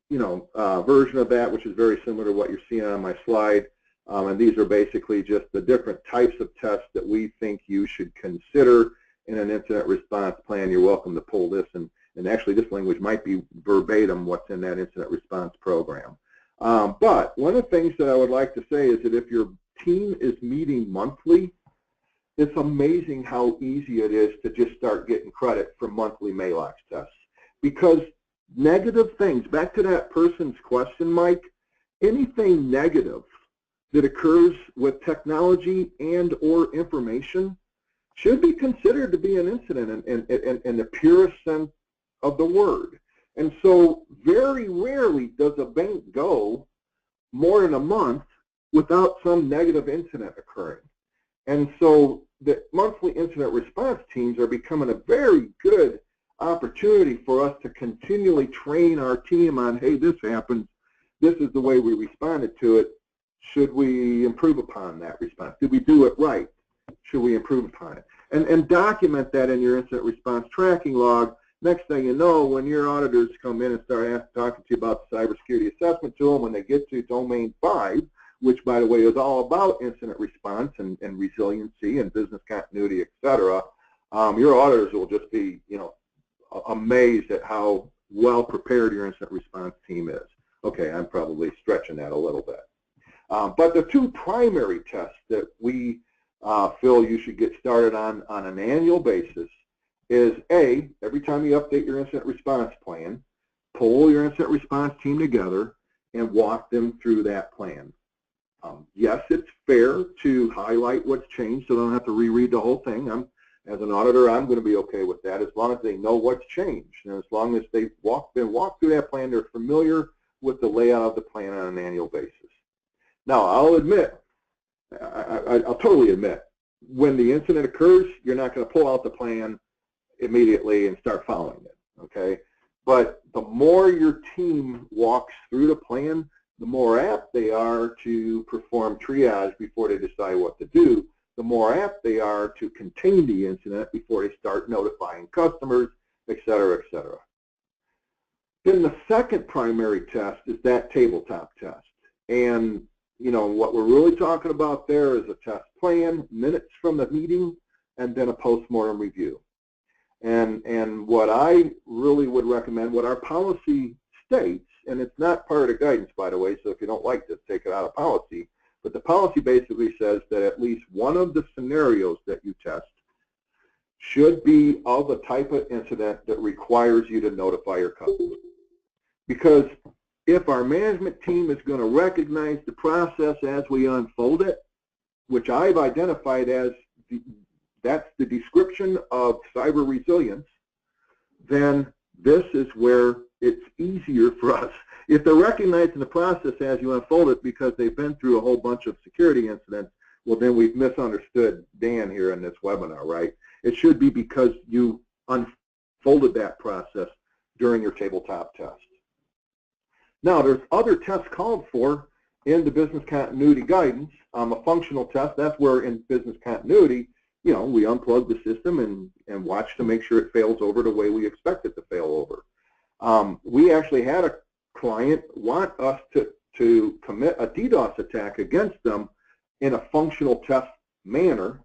here, version of that, which is very similar to what you're seeing on my slide. And these are basically just the different types of tests that we think you should consider in an incident response plan. You're welcome to pull this, and actually this language might be verbatim what's in that incident response program. But one of the things that I would like to say is that if your team is meeting monthly, it's amazing how easy it is to just start getting credit for monthly MALOX tests. Because negative things, back to that person's question, Mike, anything negative that occurs with technology and or information should be considered to be an incident in the purest sense of the word. And so very rarely does a bank go more than a month without some negative incident occurring. And so the monthly incident response teams are becoming a very good opportunity for us to continually train our team on, hey, this happened, this is the way we responded to it. Should we improve upon that response? Did we do it right? Should we improve upon it? And document that in your incident response tracking log. Next thing you know, when your auditors come in and start talking to you about the Cybersecurity Assessment Tool, when they get to Domain 5, which, by the way, is all about incident response and resiliency and business continuity, et cetera, your auditors will just be, amazed at how well prepared your incident response team is. Okay, I'm probably stretching that a little bit. But the two primary tests that we feel you should get started on an annual basis is A, every time you update your incident response plan, pull your incident response team together and walk them through that plan. Yes, it's fair to highlight what's changed so they don't have to reread the whole thing. As an auditor, I'm going to be okay with that as long as they know what's changed. And as long as they've been walked through that plan, they're familiar with the layout of the plan on an annual basis. Now, I'll admit, I'll totally admit, when the incident occurs, you're not going to pull out the plan immediately and start following it, okay? But the more your team walks through the plan, the more apt they are to perform triage before they decide what to do, the more apt they are to contain the incident before they start notifying customers, et cetera, et cetera. Then the second primary test is that tabletop test. And what we're really talking about there is a test plan, minutes from the meeting, and then a post-mortem review. And what I really would recommend, what our policy states, and it's not part of the guidance, by the way, so if you don't like this, take it out of policy, but the policy basically says that at least one of the scenarios that you test should be of the type of incident that requires you to notify your customer. Because if our management team is going to recognize the process as we unfold it, which I've identified as that's the description of cyber resilience, then this is where it's easier for us. If they're recognizing the process as you unfold it because they've been through a whole bunch of security incidents, well, then we've misunderstood Dan here in this webinar, right? It should be because you unfolded that process during your tabletop test. Now, there's other tests called for in the business continuity guidance. A functional test, that's where in business continuity, we unplug the system and watch to make sure it fails over the way we expect it to fail over. We actually had a client want us to commit a DDoS attack against them in a functional test manner.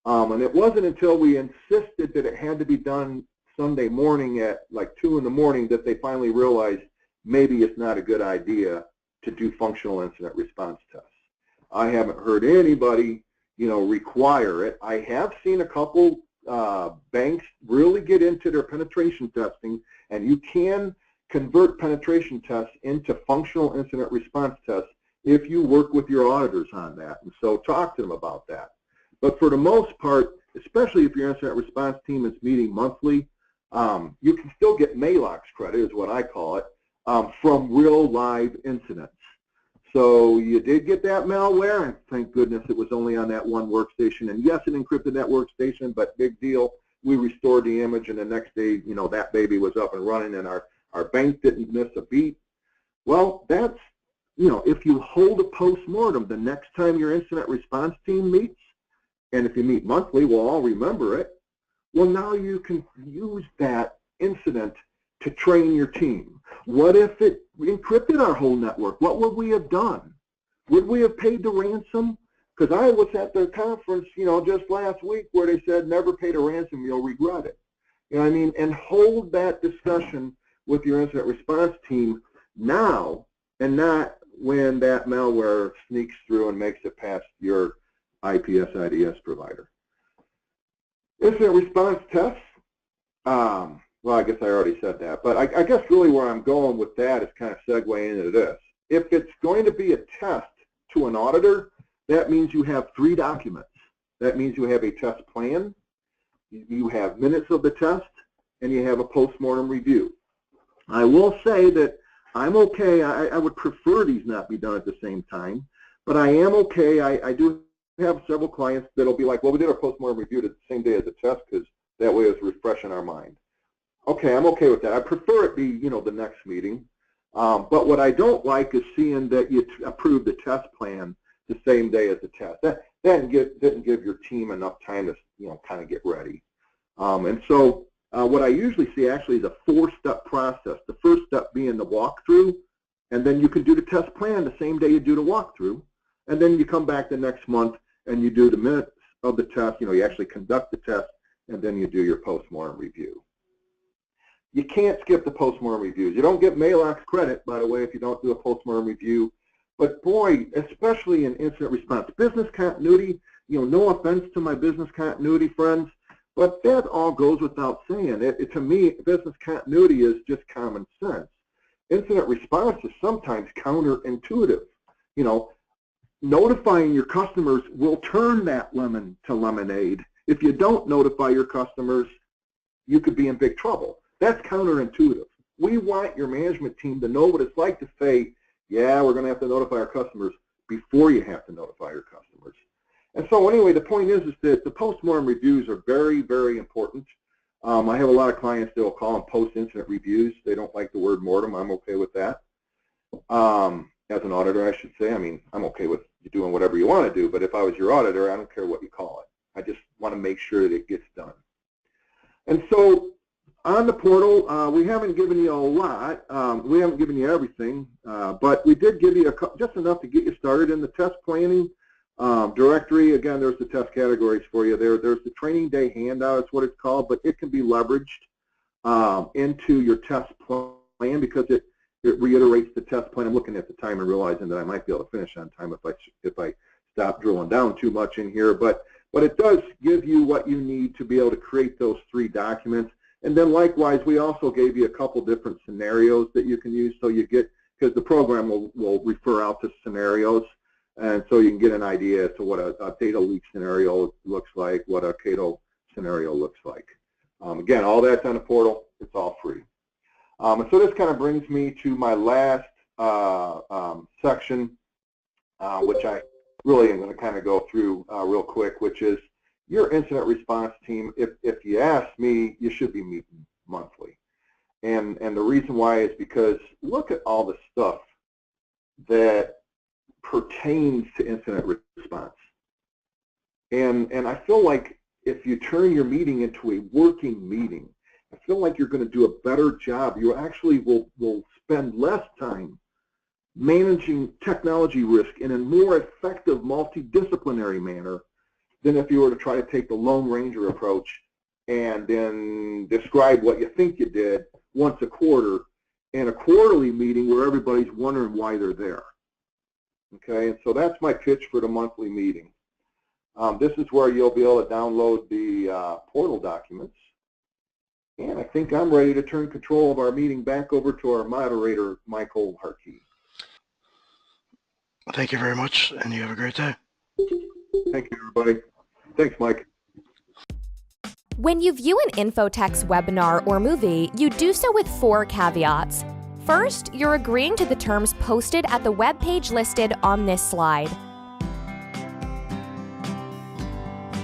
And it wasn't until we insisted that it had to be done Sunday morning at like 2 in the morning that they finally realized maybe it's not a good idea to do functional incident response tests. I haven't heard anybody, require it. I have seen a couple banks really get into their penetration testing, and you can convert penetration tests into functional incident response tests if you work with your auditors on that. And so talk to them about that. But for the most part, especially if your incident response team is meeting monthly, you can still get MALOX credit, is what I call it, from real live incidents. So you did get that malware, and thank goodness it was only on that one workstation. And yes, it encrypted that workstation, but big deal. We restored the image, and the next day, that baby was up and running, and our bank didn't miss a beat. Well, that's, if you hold a post-mortem the next time your incident response team meets, and if you meet monthly, we'll all remember it. Well, now you can use that incident to train your team. What if it encrypted our whole network? What would we have done? Would we have paid the ransom? Because I was at the conference, just last week where they said never paid a ransom, you'll regret it. You know what I mean? And hold that discussion with your incident response team now, and not when that malware sneaks through and makes it past your IPS IDS provider. Incident response tests. Well, I guess I already said that, but I guess really where I'm going with that is kind of segue into this. If it's going to be a test to an auditor, that means you have 3 documents. That means you have a test plan, you have minutes of the test, and you have a post-mortem review. I will say that I'm okay. I would prefer these not be done at the same time, but I am okay. I do have several clients that'll be like, well, we did our post-mortem review the same day as the test because that way it's refreshing our mind. Okay, I'm okay with that. I prefer it be, the next meeting. But what I don't like is seeing that you approve the test plan the same day as the test. That didn't give your team enough time to, kind of get ready. And so what I usually see actually is a 4-step process. The first step being the walkthrough, and then you can do the test plan the same day you do the walkthrough, and then you come back the next month and you do the minutes of the test. You actually conduct the test, and then you do your post-mortem review. You can't skip the post-mortem reviews. You don't get Maalox credit, by the way, if you don't do a post-mortem review. But boy, especially in incident response, business continuity, no offense to my business continuity friends, but that all goes without saying. To me, business continuity is just common sense. Incident response is sometimes counterintuitive. Notifying your customers will turn that lemon to lemonade. If you don't notify your customers, you could be in big trouble. That's counterintuitive. We want your management team to know what it's like to say, yeah, we're going to have to notify our customers before you have to notify your customers. And so anyway, the point is that the post-mortem reviews are very, very important. I have a lot of clients that will call them post-incident reviews. They don't like the word mortem. I'm okay with that. As an auditor, I should say, I'm okay with you doing whatever you want to do, but if I was your auditor, I don't care what you call it. I just want to make sure that it gets done. And so on the portal, we haven't given you a lot. We haven't given you everything, but we did give you just enough to get you started in the test planning directory. Again, there's the test categories for you there. There's the training day handout, it's what it's called, but it can be leveraged into your test plan because it reiterates the test plan. I'm looking at the time and realizing that I might be able to finish on time if I stop drilling down too much in here, but it does give you what you need to be able to create those 3 documents. And then likewise, we also gave you a couple different scenarios that you can use, so you get, because the program will refer out to scenarios, and so you can get an idea as to what a data leak scenario looks like, what a CATO scenario looks like. Again, all that's on the portal. It's all free. And so this kind of brings me to my last section, which I really am going to kind of go through real quick, which is your incident response team. If you ask me, you should be meeting monthly. And the reason why is because look at all the stuff that pertains to incident response. And I feel like if you turn your meeting into a working meeting, I feel like you're going to do a better job. You actually will spend less time managing technology risk in a more effective multidisciplinary manner than if you were to try to take the Lone Ranger approach and then describe what you think you did once a quarter in a quarterly meeting where everybody's wondering why they're there. Okay, and so that's my pitch for the monthly meeting. This is where you'll be able to download the portal documents. And I think I'm ready to turn control of our meeting back over to our moderator, Michael Harkey. Thank you very much, and you have a great day. Thank you, everybody. Thanks, Mike. When you view an InfoText webinar or movie, you do so with 4 caveats. First, you're agreeing to the terms posted at the web page listed on this slide.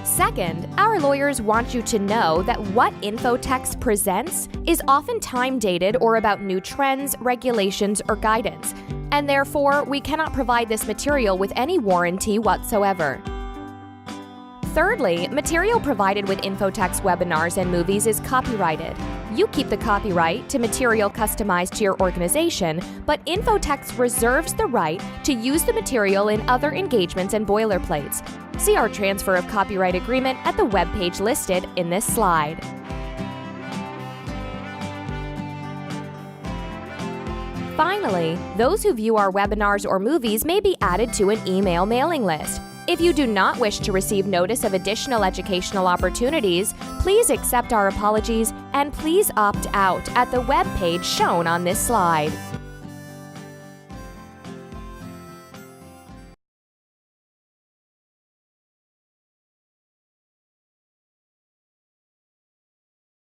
Second, our lawyers want you to know that what InfoText presents is often time-dated or about new trends, regulations, or guidance, and therefore we cannot provide this material with any warranty whatsoever. Thirdly, material provided with Infotech's webinars and movies is copyrighted. You keep the copyright to material customized to your organization, but Infotech reserves the right to use the material in other engagements and boilerplates. See our transfer of copyright agreement at the webpage listed in this slide. Finally, those who view our webinars or movies may be added to an email mailing list. If you do not wish to receive notice of additional educational opportunities, please accept our apologies and please opt out at the web page shown on this slide.